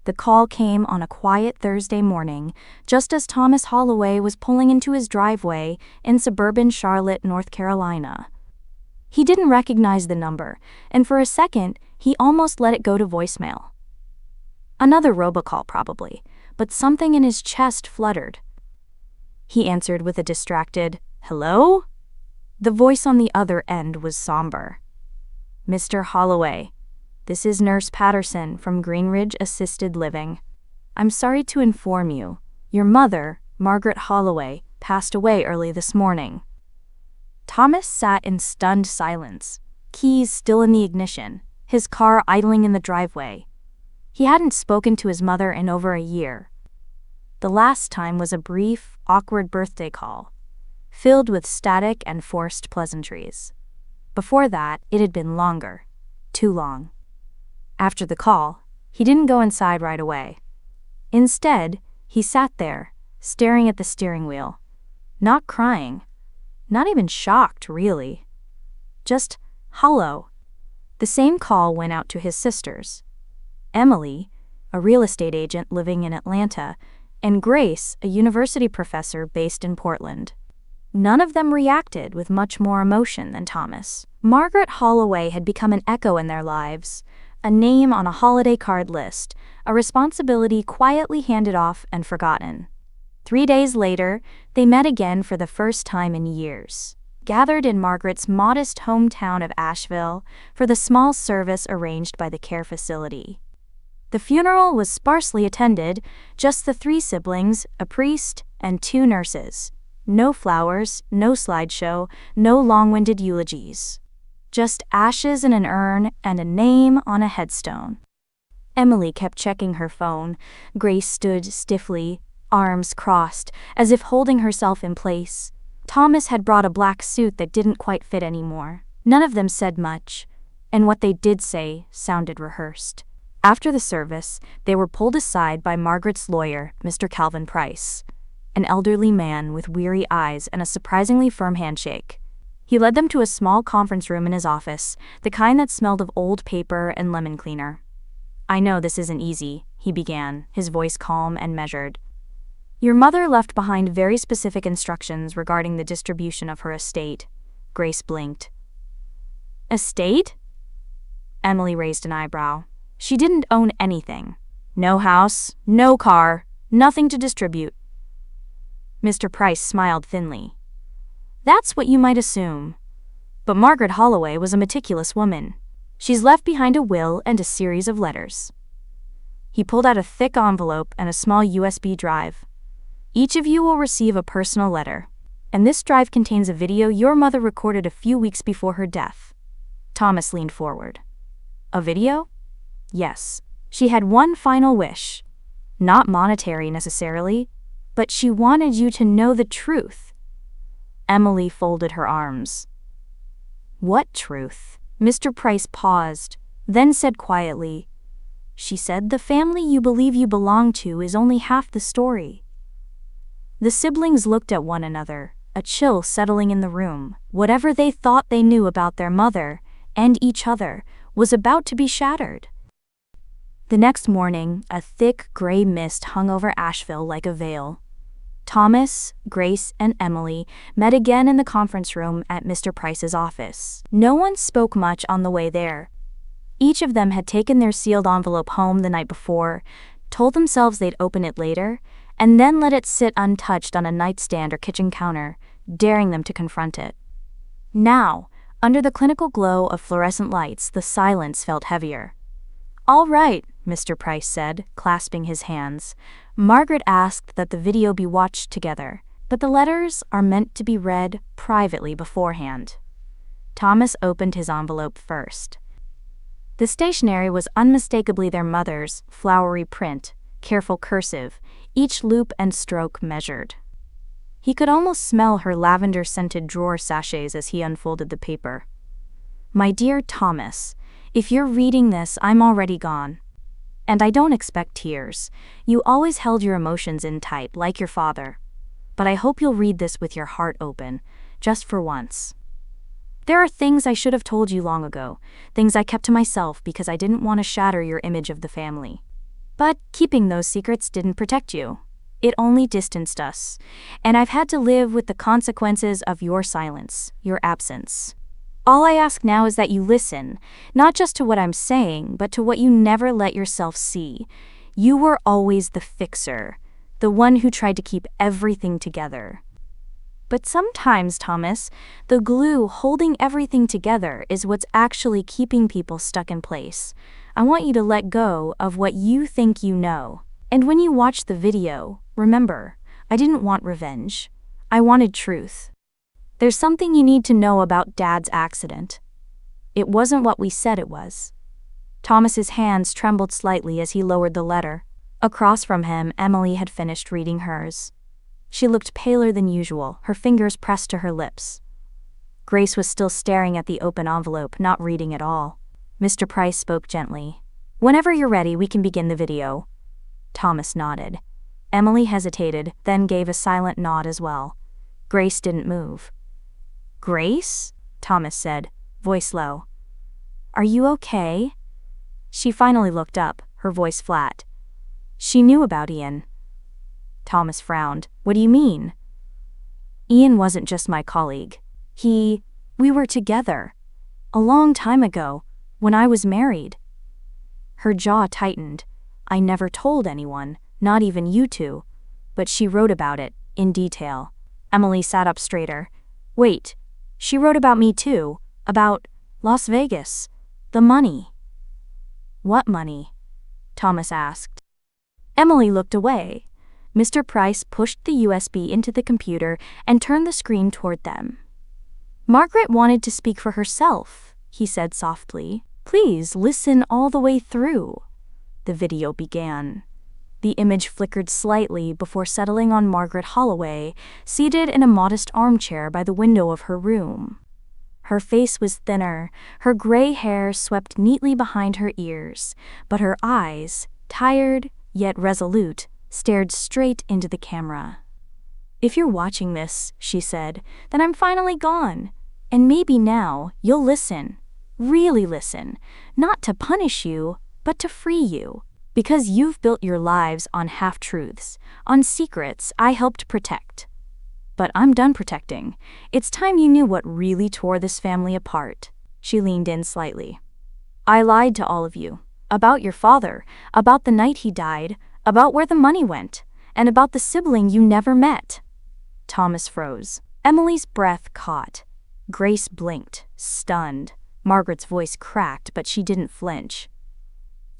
The call came on a quiet Thursday morning, just as Thomas Holloway was pulling into his driveway in suburban Charlotte, North Carolina. He didn't recognize the number, and for a second, he almost let it go to voicemail. Another robocall probably, but something in his chest fluttered. He answered with a distracted, "Hello?" The voice on the other end was somber. "Mr. Holloway, this is Nurse Patterson from Greenridge Assisted Living. I'm sorry to inform you, your mother, Margaret Holloway, passed away early this morning." Thomas sat in stunned silence, keys still in the ignition, his car idling in the driveway. He hadn't spoken to his mother in over a year. The last time was a brief, awkward birthday call, filled with static and forced pleasantries. Before that, it had been longer. Too long. After the call, he didn't go inside right away. Instead, he sat there, staring at the steering wheel. Not crying. Not even shocked, really. Just hollow. The same call went out to his sisters. Emily, a real estate agent living in Atlanta, and Grace, a university professor based in Portland. None of them reacted with much more emotion than Thomas. Margaret Holloway had become an echo in their lives, a name on a holiday card list, a responsibility quietly handed off and forgotten. 3 days later, they met again for the first time in years, gathered in Margaret's modest hometown of Asheville for the small service arranged by the care facility. The funeral was sparsely attended, just the 3 siblings, a priest, and 2 nurses. No flowers, no slideshow, no long-winded eulogies. Just ashes in an urn and a name on a headstone. Emily kept checking her phone. Grace stood stiffly, arms crossed, as if holding herself in place. Thomas had brought a black suit that didn't quite fit anymore. None of them said much, and what they did say sounded rehearsed. After the service, they were pulled aside by Margaret's lawyer, Mr. Calvin Price, an elderly man with weary eyes and a surprisingly firm handshake. He led them to a small conference room in his office, the kind that smelled of old paper and lemon cleaner. "I know this isn't easy," he began, his voice calm and measured. "Your mother left behind very specific instructions regarding the distribution of her estate." Grace blinked. "Estate?" Emily raised an eyebrow. "She didn't own anything. No house, no car, nothing to distribute." Mr. Price smiled thinly. "That's what you might assume. But Margaret Holloway was a meticulous woman. She's left behind a will and a series of letters." He pulled out a thick envelope and a small USB drive. "Each of you will receive a personal letter, and this drive contains a video your mother recorded a few weeks before her death." Thomas leaned forward. "A video?" "Yes. She had one final wish. Not monetary necessarily, but she wanted you to know the truth." Emily folded her arms. "What truth?" Mr. Price paused, then said quietly, "She said the family you believe you belong to is only half the story." The siblings looked at one another, a chill settling in the room. Whatever they thought they knew about their mother, and each other, was about to be shattered. The next morning, a thick gray mist hung over Asheville like a veil. Thomas, Grace, and Emily met again in the conference room at Mr. Price's office. No one spoke much on the way there. Each of them had taken their sealed envelope home the night before, told themselves they'd open it later, and then let it sit untouched on a nightstand or kitchen counter, daring them to confront it. Now, under the clinical glow of fluorescent lights, the silence felt heavier. "All right," Mr. Price said, clasping his hands. "Margaret asked that the video be watched together, but the letters are meant to be read privately beforehand." Thomas opened his envelope first. The stationery was unmistakably their mother's, flowery print, careful cursive, each loop and stroke measured. He could almost smell her lavender-scented drawer sachets as he unfolded the paper. "My dear Thomas, if you're reading this, I'm already gone. And I don't expect tears. You always held your emotions in tight, like your father. But I hope you'll read this with your heart open, just for once. There are things I should have told you long ago, things I kept to myself because I didn't want to shatter your image of the family. But keeping those secrets didn't protect you. It only distanced us. And I've had to live with the consequences of your silence, your absence. All I ask now is that you listen, not just to what I'm saying, but to what you never let yourself see. You were always the fixer, the one who tried to keep everything together. But sometimes, Thomas, the glue holding everything together is what's actually keeping people stuck in place. I want you to let go of what you think you know. And when you watch the video, remember, I didn't want revenge. I wanted truth. There's something you need to know about Dad's accident. It wasn't what we said it was. Thomas's hands trembled slightly as he lowered the letter. Across from him, Emily had finished reading hers. She looked paler than usual, her fingers pressed to her lips. Grace was still staring at the open envelope, not reading at all. Mr. Price spoke gently. "Whenever you're ready, we can begin the video." Thomas nodded. Emily hesitated, then gave a silent nod as well. Grace didn't move. "Grace?" Thomas said, voice low. "Are you okay?" She finally looked up, her voice flat. She knew about Ian. Thomas frowned. "What do you mean?" "Ian wasn't just my colleague. We were together. A long time ago, when I was married." Her jaw tightened. "I never told anyone, not even you two. But she wrote about it, in detail." Emily sat up straighter. "Wait, she wrote about me too, about Las Vegas, the money." "What money?" Thomas asked. Emily looked away. Mr. Price pushed the USB into the computer and turned the screen toward them. "Margaret wanted to speak for herself," he said softly. "Please listen all the way through." The video began. The image flickered slightly before settling on Margaret Holloway, seated in a modest armchair by the window of her room. Her face was thinner, her gray hair swept neatly behind her ears, but her eyes, tired yet resolute, stared straight into the camera. "If you're watching this," she said, "then I'm finally gone. And maybe now you'll listen, really listen, not to punish you, but to free you. Because you've built your lives on half-truths, on secrets I helped protect. But I'm done protecting. It's time you knew what really tore this family apart." She leaned in slightly. "I lied to all of you. About your father, about the night he died, about where the money went, and about the sibling you never met." Thomas froze. Emily's breath caught. Grace blinked, stunned. Margaret's voice cracked, but she didn't flinch.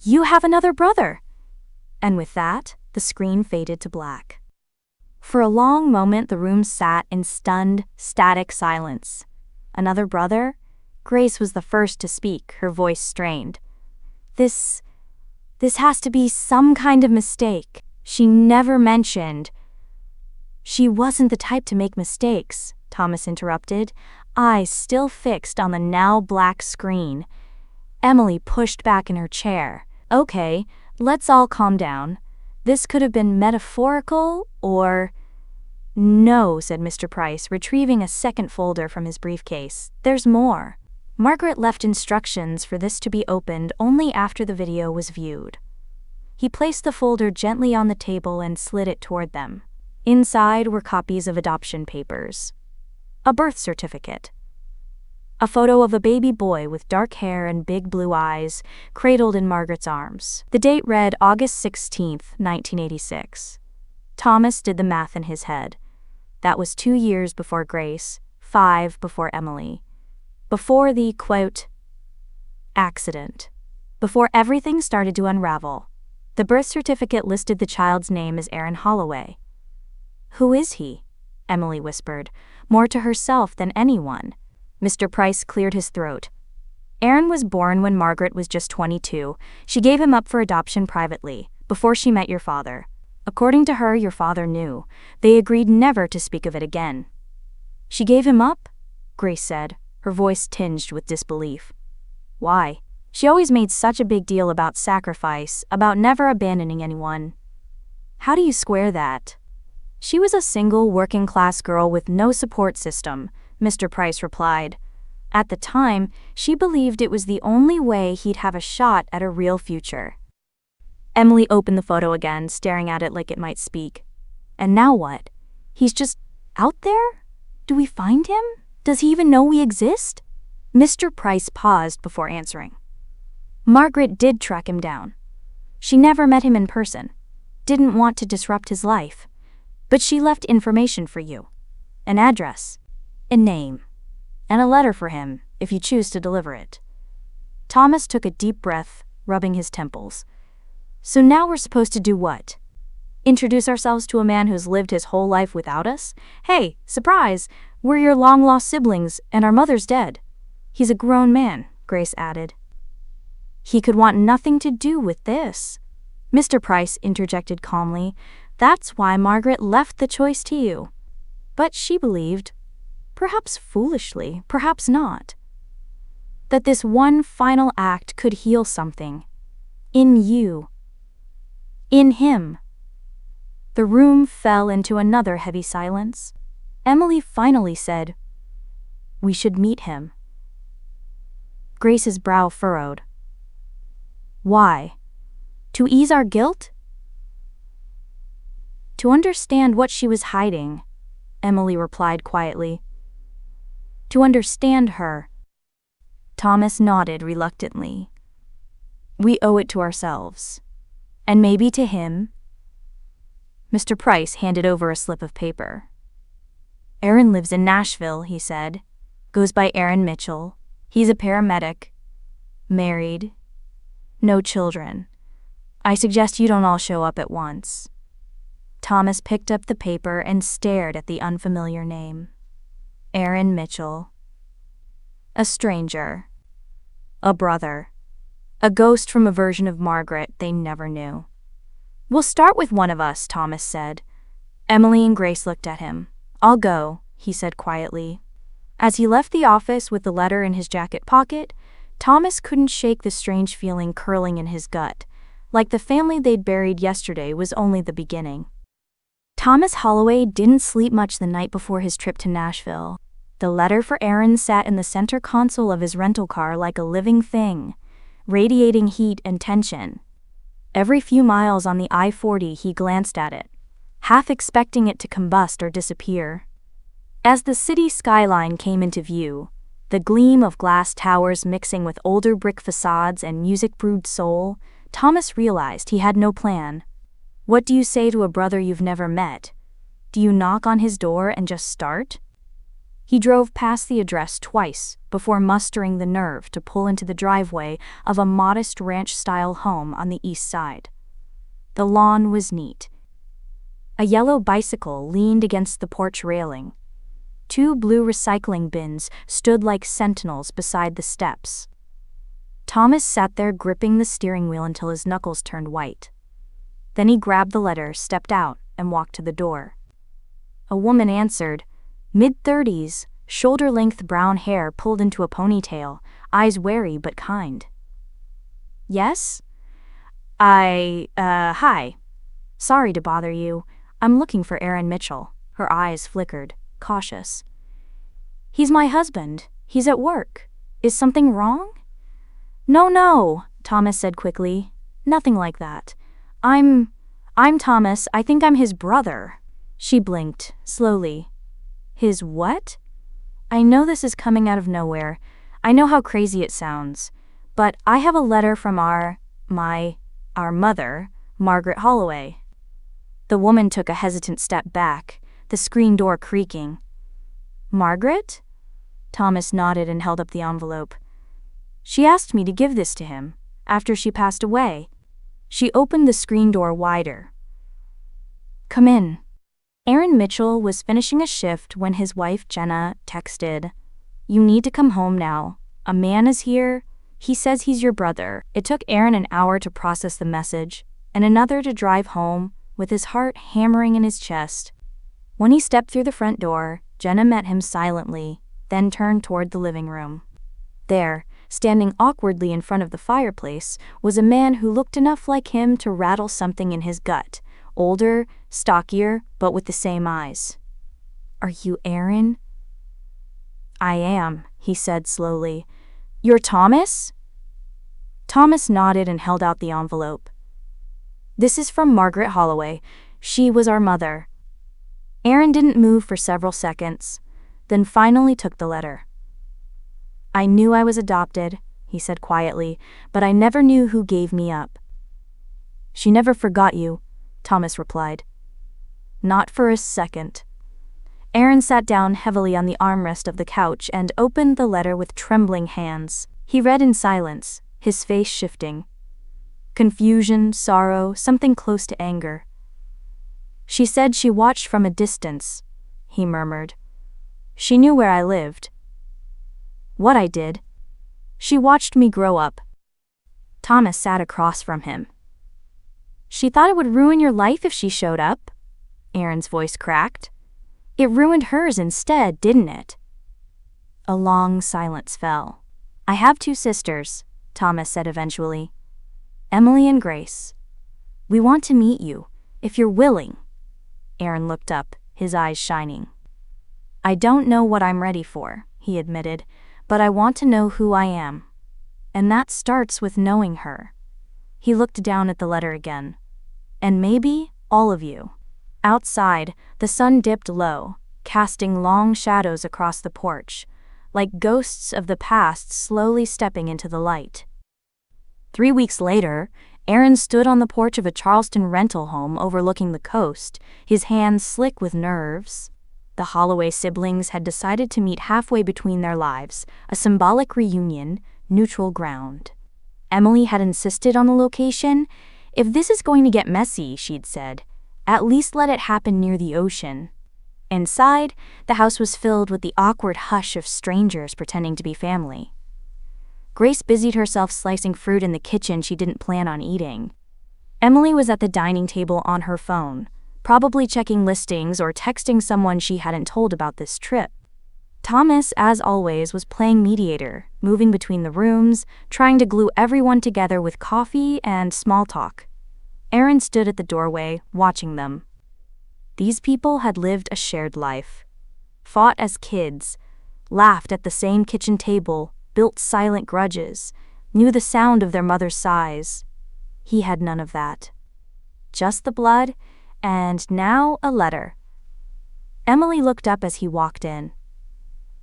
"You have another brother!" And with that, the screen faded to black. For a long moment, the room sat in stunned, static silence. "Another brother?" Grace was the first to speak, her voice strained. This has to be some kind of mistake. She never mentioned." "She wasn't the type to make mistakes," Thomas interrupted, eyes still fixed on the now black screen. Emily pushed back in her chair. "Okay, let's all calm down. This could have been metaphorical, or—" "No," said Mr. Price, retrieving a second folder from his briefcase. "There's more." Margaret left instructions for this to be opened only after the video was viewed. He placed the folder gently on the table and slid it toward them. Inside were copies of adoption papers, a birth certificate, a photo of a baby boy with dark hair and big blue eyes, cradled in Margaret's arms. The date read August 16, 1986. Thomas did the math in his head. That was 2 years before Grace, 5 before Emily. Before the, quote, accident. Before everything started to unravel. The birth certificate listed the child's name as Aaron Holloway. "Who is he?" Emily whispered, more to herself than anyone. Mr. Price cleared his throat. "Aaron was born when Margaret was just 22. She gave him up for adoption privately, before she met your father. According to her, your father knew. They agreed never to speak of it again." "She gave him up?" Grace said, her voice tinged with disbelief. "Why? She always made such a big deal about sacrifice, about never abandoning anyone." "How do you square that?" "She was a single, working-class girl with no support system," Mr. Price replied. "At the time, she believed it was the only way he'd have a shot at a real future." Emily opened the photo again, staring at it like it might speak. And now what? He's just out there? Do we find him? Does he even know we exist? Mr. Price paused before answering. Margaret did track him down. She never met him in person, didn't want to disrupt his life, but she left information for you. An address, a name, and a letter for him if you choose to deliver it. Thomas took a deep breath, rubbing his temples. So now we're supposed to do what? Introduce ourselves to a man who's lived his whole life without us? Hey, surprise! We're your long-lost siblings, and our mother's dead. He's a grown man, Grace added. He could want nothing to do with this. Mr. Price interjected calmly. That's why Margaret left the choice to you. But she believed, perhaps foolishly, perhaps not, that this one final act could heal something. In you. In him. The room fell into another heavy silence. Emily finally said, "We should meet him." Grace's brow furrowed. Why? To ease our guilt? To understand what she was hiding, Emily replied quietly. To understand her. Thomas nodded reluctantly. We owe it to ourselves. And maybe to him. Mr. Price handed over a slip of paper. Aaron lives in Nashville, he said. Goes by Aaron Mitchell. He's a paramedic. Married. No children. I suggest you don't all show up at once. Thomas picked up the paper and stared at the unfamiliar name. Aaron Mitchell. A stranger. A brother. A ghost from a version of Margaret they never knew. We'll start with one of us, Thomas said. Emily and Grace looked at him. I'll go, he said quietly. As he left the office with the letter in his jacket pocket, Thomas couldn't shake the strange feeling curling in his gut, like the family they'd buried yesterday was only the beginning. Thomas Holloway didn't sleep much the night before his trip to Nashville. The letter for Aaron sat in the center console of his rental car like a living thing, radiating heat and tension. Every few miles on the I-40 he glanced at it, half expecting it to combust or disappear. As the city skyline came into view, the gleam of glass towers mixing with older brick facades and music-brewed soul, Thomas realized he had no plan. What do you say to a brother you've never met? Do you knock on his door and just start? He drove past the address twice before mustering the nerve to pull into the driveway of a modest ranch-style home on the east side. The lawn was neat. A yellow bicycle leaned against the porch railing. 2 blue recycling bins stood like sentinels beside the steps. Thomas sat there gripping the steering wheel until his knuckles turned white. Then he grabbed the letter, stepped out, and walked to the door. A woman answered, mid-30s, shoulder-length brown hair pulled into a ponytail, eyes wary but kind. Yes? Hi. Sorry to bother you. I'm looking for Aaron Mitchell. Her eyes flickered, cautious. He's my husband. He's at work. Is something wrong? No, Thomas said quickly. Nothing like that. I'm Thomas. I think I'm his brother. She blinked, slowly. His what? I know this is coming out of nowhere. I know how crazy it sounds. But I have a letter from our mother, Margaret Holloway. The woman took a hesitant step back, the screen door creaking. Margaret? Thomas nodded and held up the envelope. She asked me to give this to him, after she passed away. She opened the screen door wider. Come in. Aaron Mitchell was finishing a shift when his wife Jenna texted, You need to come home now. A man is here. He says he's your brother. It took Aaron an hour to process the message, and another to drive home, with his heart hammering in his chest. When he stepped through the front door, Jenna met him silently, then turned toward the living room. There, standing awkwardly in front of the fireplace, was a man who looked enough like him to rattle something in his gut, older, stockier, but with the same eyes. Are you Aaron? I am, he said slowly. You're Thomas? Thomas nodded and held out the envelope. This is from Margaret Holloway. She was our mother." Aaron didn't move for several seconds, then finally took the letter. "I knew I was adopted," he said quietly, "but I never knew who gave me up." "She never forgot you," Thomas replied. "Not for a second." Aaron sat down heavily on the armrest of the couch and opened the letter with trembling hands. He read in silence, his face shifting. Confusion, sorrow, something close to anger. "She said she watched from a distance," he murmured. "She knew where I lived. What I did. She watched me grow up." Thomas sat across from him. "She thought it would ruin your life if she showed up?" Aaron's voice cracked. "It ruined hers instead, didn't it?" A long silence fell. "I have 2 sisters," Thomas said eventually. "Emily and Grace. We want to meet you, if you're willing." Aaron looked up, his eyes shining. "I don't know what I'm ready for," he admitted, "but I want to know who I am. And that starts with knowing her." He looked down at the letter again. "And maybe all of you." Outside, the sun dipped low, casting long shadows across the porch, like ghosts of the past slowly stepping into the light. 3 weeks later, Aaron stood on the porch of a Charleston rental home overlooking the coast, his hands slick with nerves. The Holloway siblings had decided to meet halfway between their lives, a symbolic reunion, neutral ground. Emily had insisted on the location. "If this is going to get messy," she'd said, "at least let it happen near the ocean." Inside, the house was filled with the awkward hush of strangers pretending to be family. Grace busied herself slicing fruit in the kitchen she didn't plan on eating. Emily was at the dining table on her phone, probably checking listings or texting someone she hadn't told about this trip. Thomas, as always, was playing mediator, moving between the rooms, trying to glue everyone together with coffee and small talk. Aaron stood at the doorway, watching them. These people had lived a shared life, fought as kids, laughed at the same kitchen table, built silent grudges, knew the sound of their mother's sighs. He had none of that. Just the blood, and now a letter. Emily looked up as he walked in.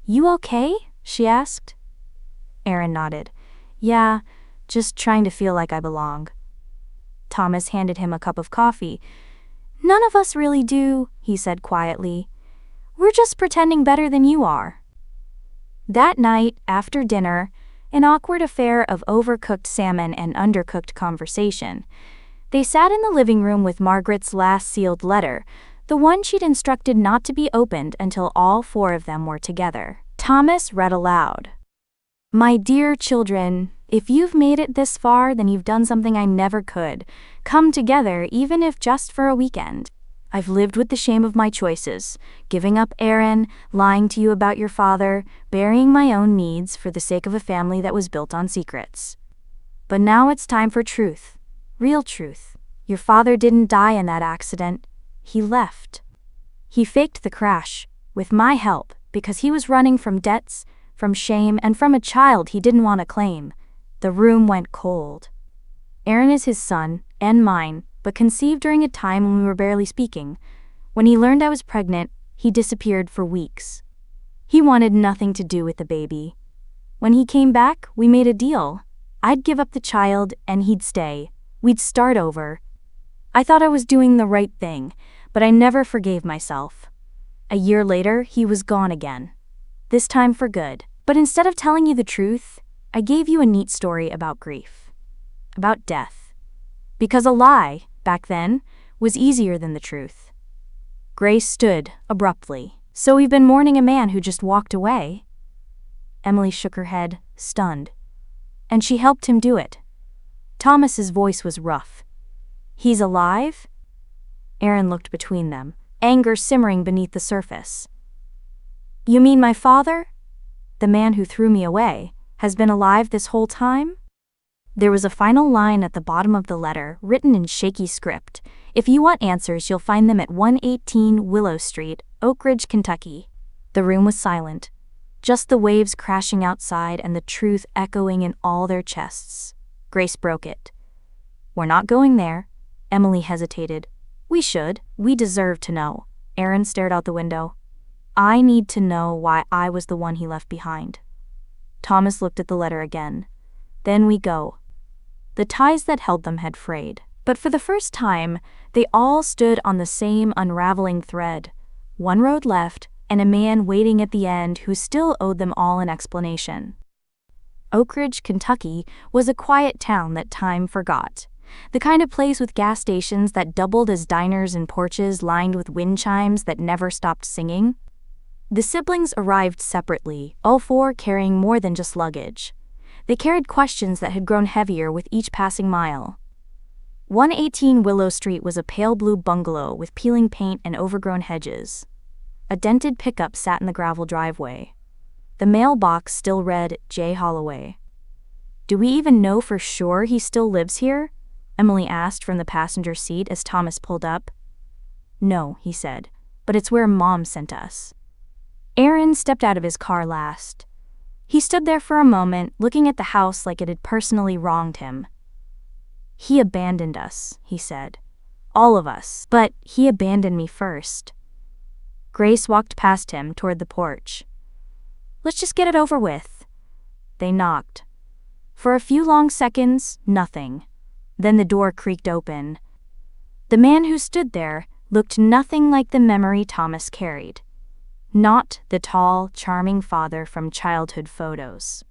"You okay?" she asked. Aaron nodded. "Yeah, just trying to feel like I belong." Thomas handed him a cup of coffee. "None of us really do," he said quietly. "We're just pretending better than you are." That night, after dinner, an awkward affair of overcooked salmon and undercooked conversation. They sat in the living room with Margaret's last sealed letter, the one she'd instructed not to be opened until all 4 of them were together. Thomas read aloud. "My dear children, if you've made it this far, then you've done something I never could. Come together, even if just for a weekend. I've lived with the shame of my choices, giving up Aaron, lying to you about your father, burying my own needs for the sake of a family that was built on secrets. But now it's time for truth, real truth. Your father didn't die in that accident. He left. He faked the crash, with my help, because he was running from debts, from shame, and from a child he didn't want to claim." The room went cold. "Aaron is his son, and mine, but conceived during a time when we were barely speaking. When he learned I was pregnant, he disappeared for weeks. He wanted nothing to do with the baby. When he came back, we made a deal. I'd give up the child, and he'd stay. We'd start over. I thought I was doing the right thing, but I never forgave myself. A year later, he was gone again. This time for good. But instead of telling you the truth, I gave you a neat story about grief. About death. Because a lie, back then, was easier than the truth." Grace stood, abruptly. "So we've been mourning a man who just walked away?" Emily shook her head, stunned. "And she helped him do it." Thomas's voice was rough. "He's alive?" Aaron looked between them, anger simmering beneath the surface. "You mean my father? The man who threw me away, has been alive this whole time?" There was a final line at the bottom of the letter, written in shaky script. "If you want answers, you'll find them at 118 Willow Street, Oak Ridge, Kentucky." The room was silent, just the waves crashing outside and the truth echoing in all their chests. Grace broke it. "We're not going there. Emily hesitated. We should. We deserve to know. Aaron stared out the window. I need to know why I was the one he left behind. Thomas looked at the letter again. Then we go. The ties that held them had frayed, but for the first time, they all stood on the same unraveling thread. One road left, and a man waiting at the end who still owed them all an explanation. Oak Ridge, Kentucky, was a quiet town that time forgot. The kind of place with gas stations that doubled as diners and porches lined with wind chimes that never stopped singing. The siblings arrived separately, all four carrying more than just luggage. They carried questions that had grown heavier with each passing mile. 118 Willow Street was a pale blue bungalow with peeling paint and overgrown hedges. A dented pickup sat in the gravel driveway. The mailbox still read J. Holloway. Do we even know for sure he still lives here? Emily asked from the passenger seat as Thomas pulled up. No, he said, but it's where Mom sent us. Aaron stepped out of his car last. He stood there for a moment, looking at the house like it had personally wronged him. He abandoned us, he said. All of us, but he abandoned me first. Grace walked past him toward the porch. Let's just get it over with. They knocked. For a few long seconds, nothing. Then the door creaked open. The man who stood there looked nothing like the memory Thomas carried. Not the tall, charming father from childhood photos.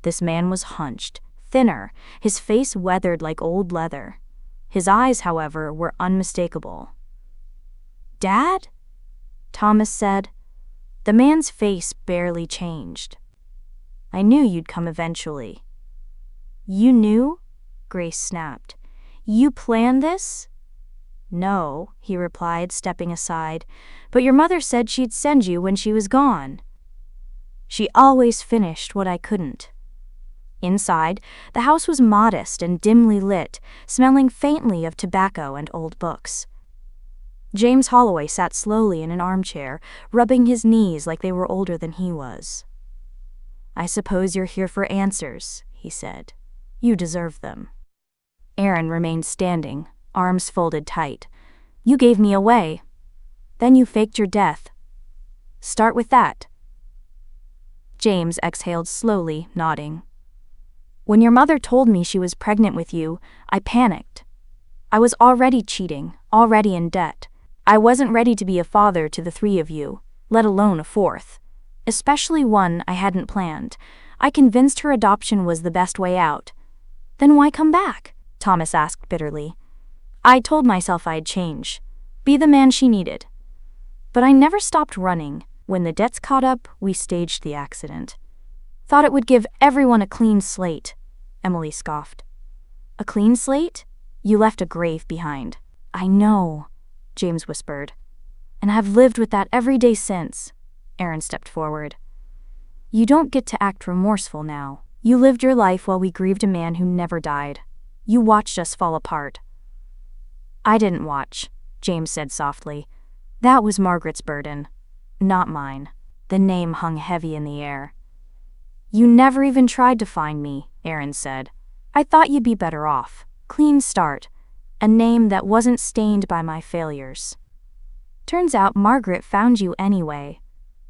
This man was hunched, thinner, his face weathered like old leather. His eyes, however, were unmistakable. Dad? Thomas said. The man's face barely changed. I knew you'd come eventually. You knew? Grace snapped. You planned this? No, he replied, stepping aside, but your mother said she'd send you when she was gone. She always finished what I couldn't. Inside, the house was modest and dimly lit, smelling faintly of tobacco and old books. James Holloway sat slowly in an armchair, rubbing his knees like they were older than he was. I suppose you're here for answers, he said. You deserve them. Aaron remained standing, arms folded tight. You gave me away. Then you faked your death. Start with that. James exhaled slowly, nodding. When your mother told me she was pregnant with you, I panicked. I was already cheating, already in debt. I wasn't ready to be a father to the three of you, let alone a fourth. Especially one I hadn't planned. I convinced her adoption was the best way out. Then why come back? Thomas asked bitterly. I told myself I'd change, be the man she needed. But I never stopped running. When the debts caught up, we staged the accident. Thought it would give everyone a clean slate, Emily scoffed. A clean slate? You left a grave behind. I know, James whispered. And I've lived with that every day since. Aaron stepped forward. You don't get to act remorseful now. You lived your life while we grieved a man who never died. You watched us fall apart. I didn't watch, James said softly. That was Margaret's burden, not mine. The name hung heavy in the air. You never even tried to find me, Aaron said. I thought you'd be better off. Clean start. A name that wasn't stained by my failures. Turns out Margaret found you anyway.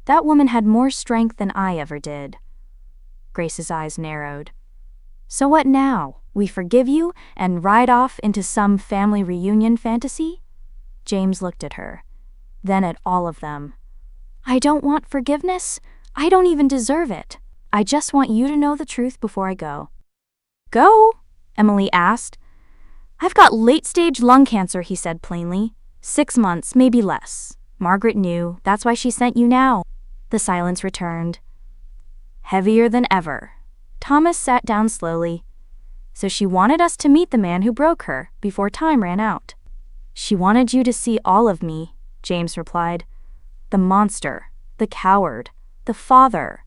That woman had more strength than I ever did. Grace's eyes narrowed. So what now? We forgive you and ride off into some family reunion fantasy? James looked at her, then at all of them. I don't want forgiveness. I don't even deserve it. I just want you to know the truth before I go. Go? Emily asked. I've got late-stage lung cancer, he said plainly. 6 months, maybe less. Margaret knew. That's why she sent you now. The silence returned. Heavier than ever. Thomas sat down slowly. So she wanted us to meet the man who broke her before time ran out. She wanted you to see all of me, James replied. The monster, the coward, the father.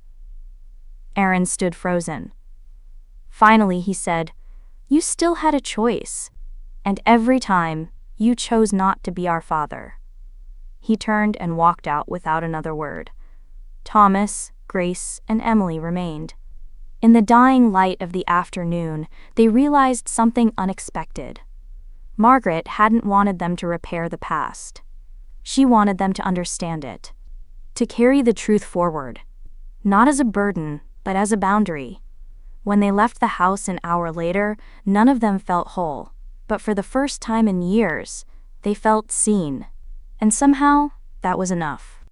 Aaron stood frozen. Finally, he said, you still had a choice. And every time, you chose not to be our father. He turned and walked out without another word. Thomas, Grace, and Emily remained. In the dying light of the afternoon, they realized something unexpected. Margaret hadn't wanted them to repair the past. She wanted them to understand it, to carry the truth forward, not as a burden, but as a boundary. When they left the house an hour later, none of them felt whole, but for the first time in years, they felt seen. And somehow, that was enough.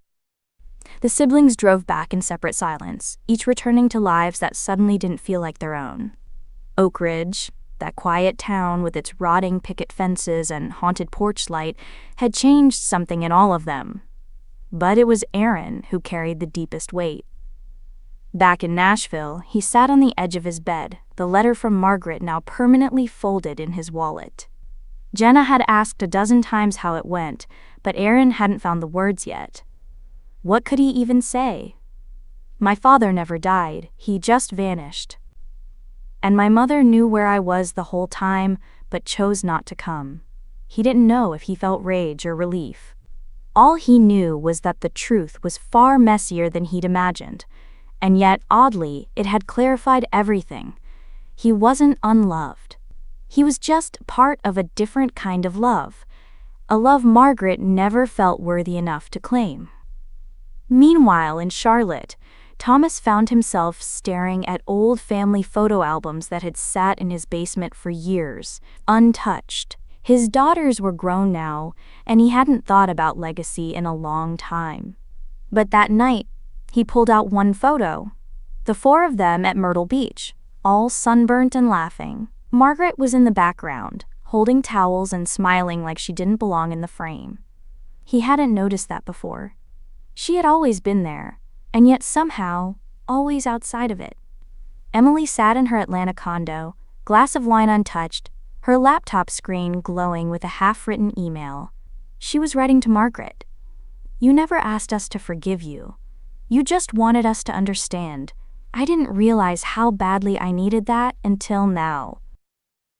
The siblings drove back in separate silence, each returning to lives that suddenly didn't feel like their own. Oak Ridge, that quiet town with its rotting picket fences and haunted porch light, had changed something in all of them. But it was Aaron who carried the deepest weight. Back in Nashville, he sat on the edge of his bed, the letter from Margaret now permanently folded in his wallet. Jenna had asked a dozen times how it went, but Aaron hadn't found the words yet. What could he even say? My father never died, he just vanished. And my mother knew where I was the whole time, but chose not to come. He didn't know if he felt rage or relief. All he knew was that the truth was far messier than he'd imagined, and yet, oddly, it had clarified everything. He wasn't unloved. He was just part of a different kind of love, a love Margaret never felt worthy enough to claim. Meanwhile, in Charlotte, Thomas found himself staring at old family photo albums that had sat in his basement for years, untouched. His daughters were grown now, and he hadn't thought about legacy in a long time. But that night, he pulled out one photo. The four of them at Myrtle Beach, all sunburnt and laughing. Margaret was in the background, holding towels and smiling like she didn't belong in the frame. He hadn't noticed that before. She had always been there, and yet somehow, always outside of it. Emily sat in her Atlanta condo, glass of wine untouched, her laptop screen glowing with a half-written email. She was writing to Margaret. "You never asked us to forgive you. You just wanted us to understand. I didn't realize how badly I needed that until now."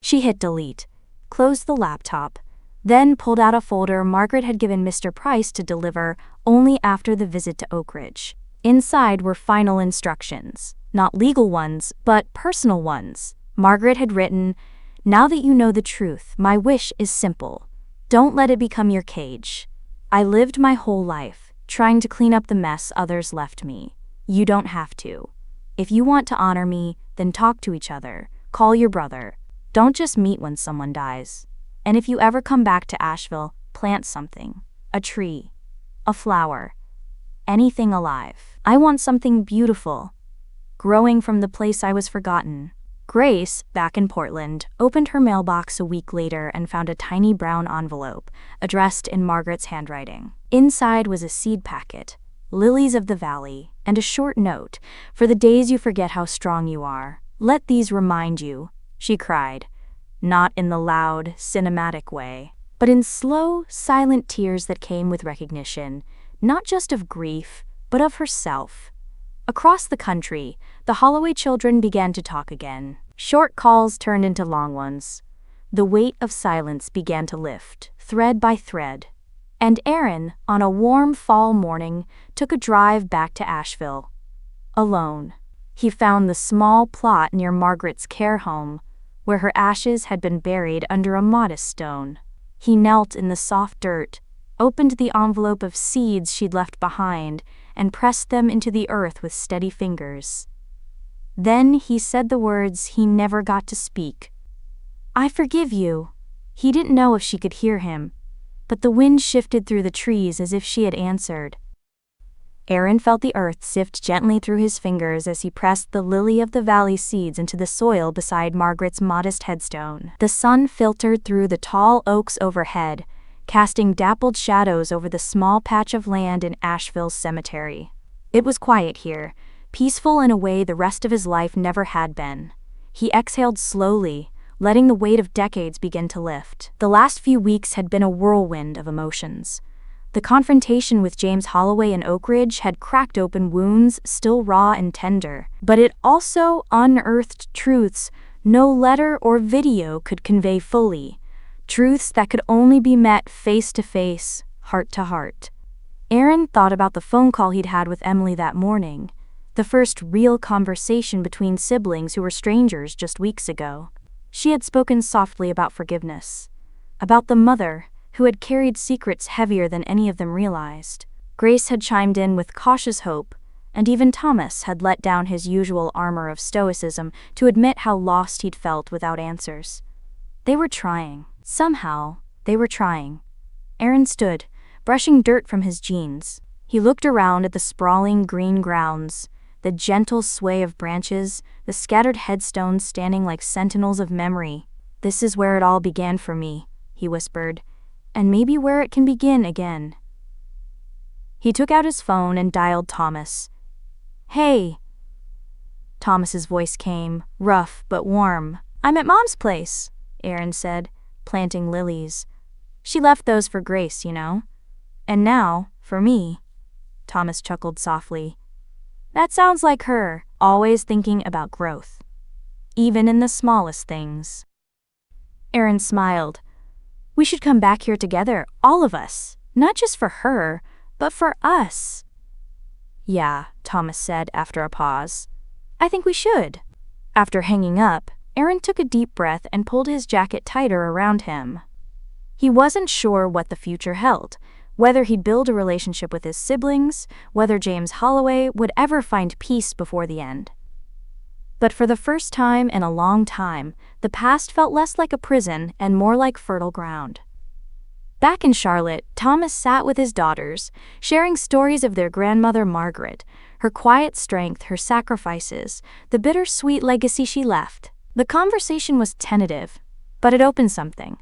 She hit delete, closed the laptop, then pulled out a folder Margaret had given Mr. Price to deliver only after the visit to Oak Ridge. Inside were final instructions, not legal ones, but personal ones. Margaret had written, "Now that you know the truth, my wish is simple. Don't let it become your cage. I lived my whole life trying to clean up the mess others left me. You don't have to. If you want to honor me, then talk to each other. Call your brother. Don't just meet when someone dies. And if you ever come back to Asheville, plant something. A tree. A flower. Anything alive. I want something beautiful, growing from the place I was forgotten." Grace, back in Portland, opened her mailbox a week later and found a tiny brown envelope, addressed in Margaret's handwriting. Inside was a seed packet, lilies of the valley, and a short note, "For the days you forget how strong you are, let these remind you," she cried, not in the loud, cinematic way, but in slow, silent tears that came with recognition, not just of grief, but of herself. Across the country, the Holloway children began to talk again. Short calls turned into long ones. The weight of silence began to lift, thread by thread. And Aaron, on a warm fall morning, took a drive back to Asheville. Alone. He found the small plot near Margaret's care home, where her ashes had been buried under a modest stone. He knelt in the soft dirt, opened the envelope of seeds she'd left behind, and pressed them into the earth with steady fingers. Then he said the words he never got to speak. "I forgive you." He didn't know if she could hear him, but the wind shifted through the trees as if she had answered. Aaron felt the earth sift gently through his fingers as he pressed the lily of the valley seeds into the soil beside Margaret's modest headstone. The sun filtered through the tall oaks overhead, casting dappled shadows over the small patch of land in Asheville's cemetery. It was quiet here, peaceful in a way the rest of his life never had been. He exhaled slowly, letting the weight of decades begin to lift. The last few weeks had been a whirlwind of emotions. The confrontation with James Holloway in Oak Ridge had cracked open wounds still raw and tender, but it also unearthed truths no letter or video could convey fully. Truths that could only be met face to face, heart to heart. Aaron thought about the phone call he'd had with Emily that morning, the first real conversation between siblings who were strangers just weeks ago. She had spoken softly about forgiveness, about the mother, who had carried secrets heavier than any of them realized. Grace had chimed in with cautious hope, and even Thomas had let down his usual armor of stoicism to admit how lost he'd felt without answers. They were trying. Somehow, they were trying. Aaron stood, brushing dirt from his jeans. He looked around at the sprawling green grounds, the gentle sway of branches, the scattered headstones standing like sentinels of memory. "This is where it all began for me," he whispered, "and maybe where it can begin again." He took out his phone and dialed Thomas. "Hey." Thomas's voice came, rough but warm. "I'm at Mom's place," Aaron said, planting lilies. "She left those for Grace, you know. And now, for me." Thomas chuckled softly. "That sounds like her, always thinking about growth. Even in the smallest things." Aaron smiled. "We should come back here together, all of us. Not just for her, but for us." "Yeah," Thomas said after a pause. "I think we should." After hanging up, Aaron took a deep breath and pulled his jacket tighter around him. He wasn't sure what the future held, whether he'd build a relationship with his siblings, whether James Holloway would ever find peace before the end. But for the first time in a long time, the past felt less like a prison and more like fertile ground. Back in Charlotte, Thomas sat with his daughters, sharing stories of their grandmother Margaret, her quiet strength, her sacrifices, the bittersweet legacy she left. The conversation was tentative, but it opened something.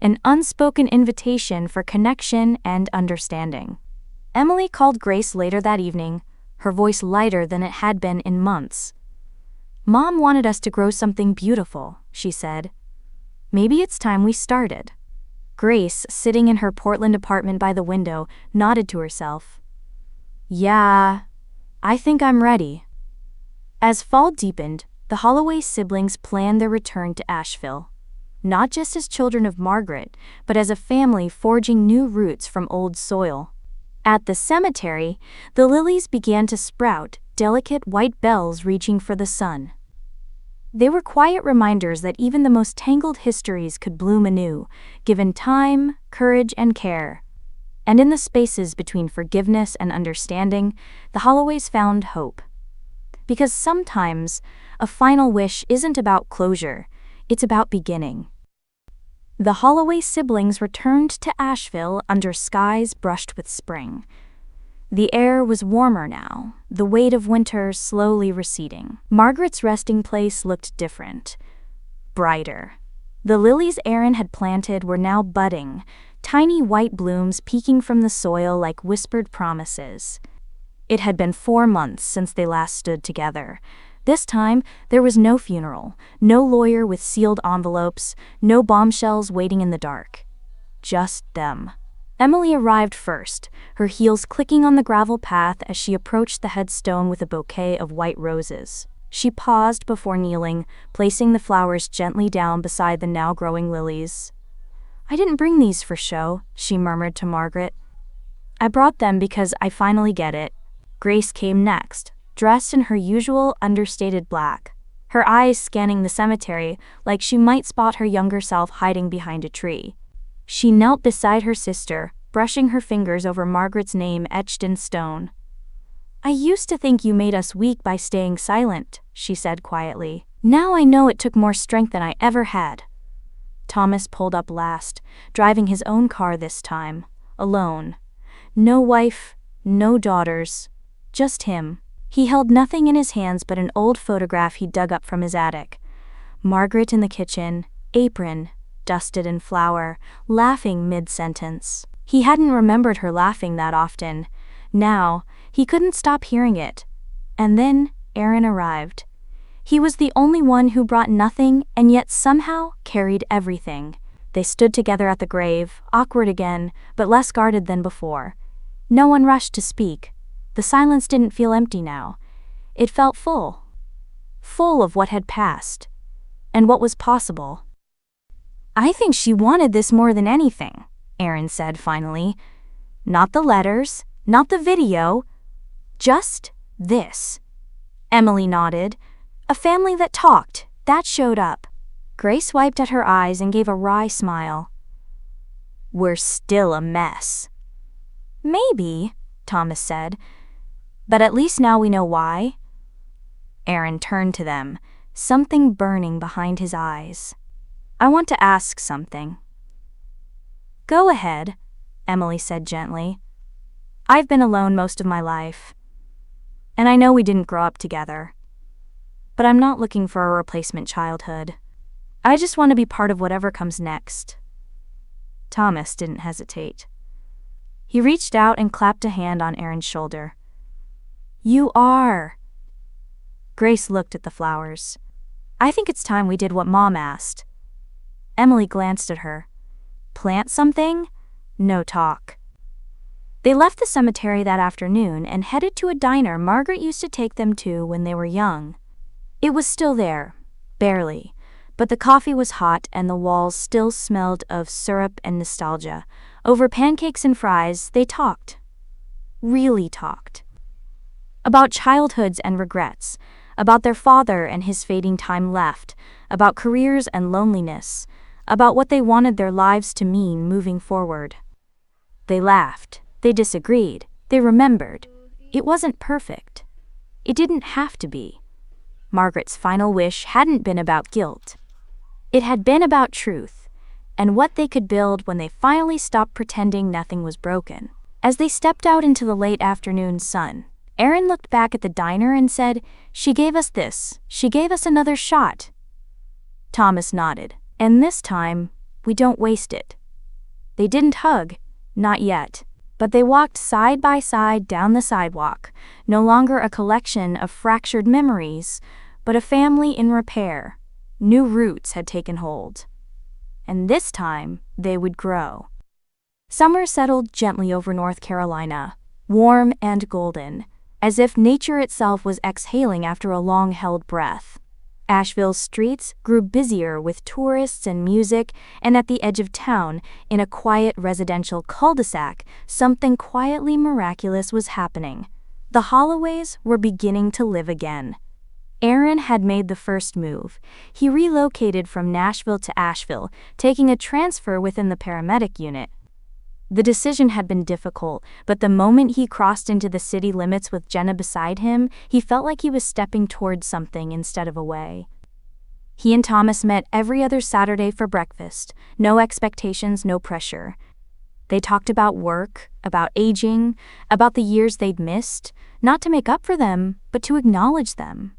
An unspoken invitation for connection and understanding. Emily called Grace later that evening, her voice lighter than it had been in months. "Mom wanted us to grow something beautiful," she said. "Maybe it's time we started." Grace, sitting in her Portland apartment by the window, nodded to herself. "Yeah, I think I'm ready." As fall deepened, the Holloway siblings planned their return to Asheville. Not just as children of Margaret, but as a family forging new roots from old soil. At the cemetery, the lilies began to sprout, delicate white bells reaching for the sun. They were quiet reminders that even the most tangled histories could bloom anew, given time, courage, and care. And in the spaces between forgiveness and understanding, the Holloways found hope. Because sometimes, a final wish isn't about closure, it's about beginning. The Holloway siblings returned to Asheville under skies brushed with spring. The air was warmer now, the weight of winter slowly receding. Margaret's resting place looked different, brighter. The lilies Aaron had planted were now budding, tiny white blooms peeking from the soil like whispered promises. It had been 4 months since they last stood together. This time, there was no funeral, no lawyer with sealed envelopes, no bombshells waiting in the dark. Just them. Emily arrived first, her heels clicking on the gravel path as she approached the headstone with a bouquet of white roses. She paused before kneeling, placing the flowers gently down beside the now-growing lilies. "I didn't bring these for show," she murmured to Margaret. "I brought them because I finally get it." Grace came next, dressed in her usual understated black, her eyes scanning the cemetery like she might spot her younger self hiding behind a tree. She knelt beside her sister, brushing her fingers over Margaret's name etched in stone. "I used to think you made us weak by staying silent," she said quietly. "Now I know it took more strength than I ever had." Thomas pulled up last, driving his own car this time, alone. No wife, no daughters, just him. He held nothing in his hands but an old photograph he dug up from his attic. Margaret in the kitchen, apron, dusted in flour, laughing mid-sentence. He hadn't remembered her laughing that often. Now, he couldn't stop hearing it. And then, Aaron arrived. He was the only one who brought nothing and yet somehow carried everything. They stood together at the grave, awkward again, but less guarded than before. No one rushed to speak. The silence didn't feel empty now. It felt full. Full of what had passed. And what was possible. "I think she wanted this more than anything," Aaron said finally. "Not the letters, not the video. Just this." Emily nodded. "A family that talked, that showed up." Grace wiped at her eyes and gave a wry smile. we're still a mess." "Maybe," Thomas said, "but at least now we know why." Aaron turned to them, something burning behind his eyes. "I want to ask something." "Go ahead," Emily said gently. "I've been alone most of my life. And I know we didn't grow up together. But I'm not looking for a replacement childhood. I just want to be part of whatever comes next." Thomas didn't hesitate. He reached out and clapped a hand on Aaron's shoulder. "You are." Grace looked at the flowers. "I think it's time we did what Mom asked." Emily glanced at her. "Plant something? No talk." They left the cemetery that afternoon and headed to a diner Margaret used to take them to when they were young. It was still there, barely, but the coffee was hot and the walls still smelled of syrup and nostalgia. Over pancakes and fries, they talked. Really talked. About childhoods and regrets, about their father and his fading time left, about careers and loneliness, about what they wanted their lives to mean moving forward. They laughed, they disagreed, they remembered. It wasn't perfect. It didn't have to be. Margaret's final wish hadn't been about guilt. It had been about truth, and what they could build when they finally stopped pretending nothing was broken. As they stepped out into the late afternoon sun, Aaron looked back at the diner and said, "She gave us this. She gave us another shot." Thomas nodded. "And this time, we don't waste it." They didn't hug, not yet, but they walked side by side down the sidewalk, no longer a collection of fractured memories, but a family in repair. New roots had taken hold. And this time, they would grow. Summer settled gently over North Carolina, warm and golden, as if nature itself was exhaling after a long-held breath. Asheville's streets grew busier with tourists and music, and at the edge of town, in a quiet residential cul-de-sac, something quietly miraculous was happening. The Holloways were beginning to live again. Aaron had made the first move. He relocated from Nashville to Asheville, taking a transfer within the paramedic unit. The decision had been difficult, but the moment he crossed into the city limits with Jenna beside him, he felt like he was stepping towards something instead of away. He and Thomas met every other Saturday for breakfast. No expectations, no pressure. They talked about work, about aging, about the years they'd missed, not to make up for them, but to acknowledge them.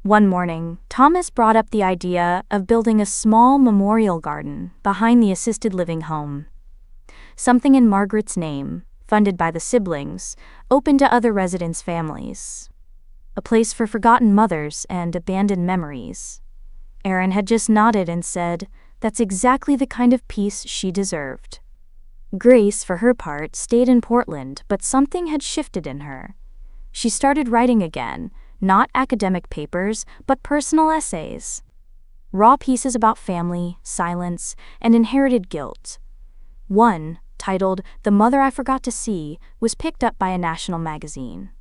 One morning, Thomas brought up the idea of building a small memorial garden behind the assisted living home. Something in Margaret's name, funded by the siblings, open to other residents' families. A place for forgotten mothers and abandoned memories. Aaron had just nodded and said, "That's exactly the kind of peace she deserved." Grace, for her part, stayed in Portland, but something had shifted in her. She started writing again, not academic papers, but personal essays. Raw pieces about family, silence, and inherited guilt. One, titled "The Mother I Forgot to See," was picked up by a national magazine.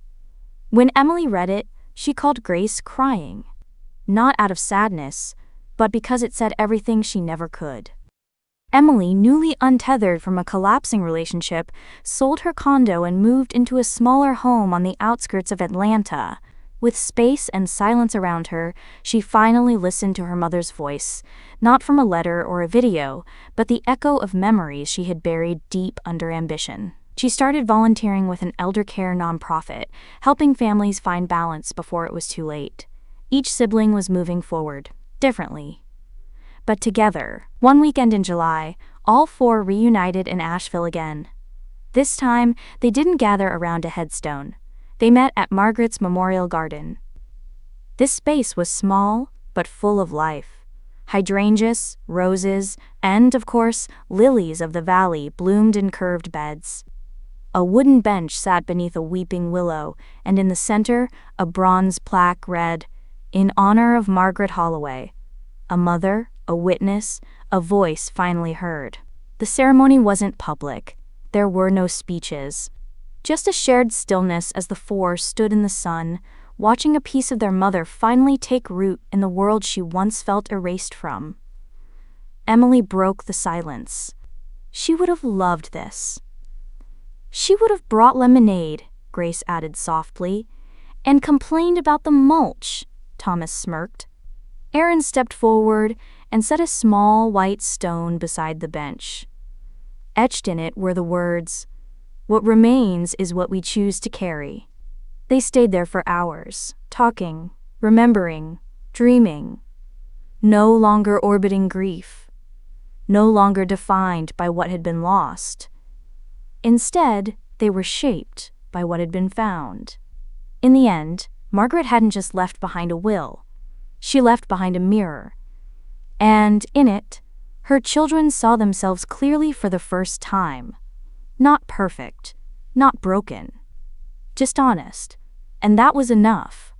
When Emily read it, she called Grace crying. Not out of sadness, but because it said everything she never could. Emily, newly untethered from a collapsing relationship, sold her condo and moved into a smaller home on the outskirts of Atlanta. With space and silence around her, she finally listened to her mother's voice, not from a letter or a video, but the echo of memories she had buried deep under ambition. She started volunteering with an elder care nonprofit, helping families find balance before it was too late. Each sibling was moving forward, differently. But together, one weekend in July, all four reunited in Asheville again. This time, they didn't gather around a headstone. They met at Margaret's Memorial Garden. This space was small, but full of life. Hydrangeas, roses, and, of course, lilies of the valley bloomed in curved beds. A wooden bench sat beneath a weeping willow, and in the center, a bronze plaque read, "In honor of Margaret Holloway, a mother, a witness, a voice finally heard." The ceremony wasn't public. There were no speeches. Just a shared stillness as the four stood in the sun, watching a piece of their mother finally take root in the world she once felt erased from. Emily broke the silence. She would have loved this. She would have brought lemonade, Grace added softly, and complained about the mulch, Thomas smirked. Aaron stepped forward and set a small white stone beside the bench. Etched in it were the words, "What remains is what we choose to carry." They stayed there for hours, talking, remembering, dreaming. No longer orbiting grief. No longer defined by what had been lost. Instead, they were shaped by what had been found. In the end, Margaret hadn't just left behind a will. She left behind a mirror. And in it, her children saw themselves clearly for the first time. Not perfect, not broken. Just honest. And that was enough.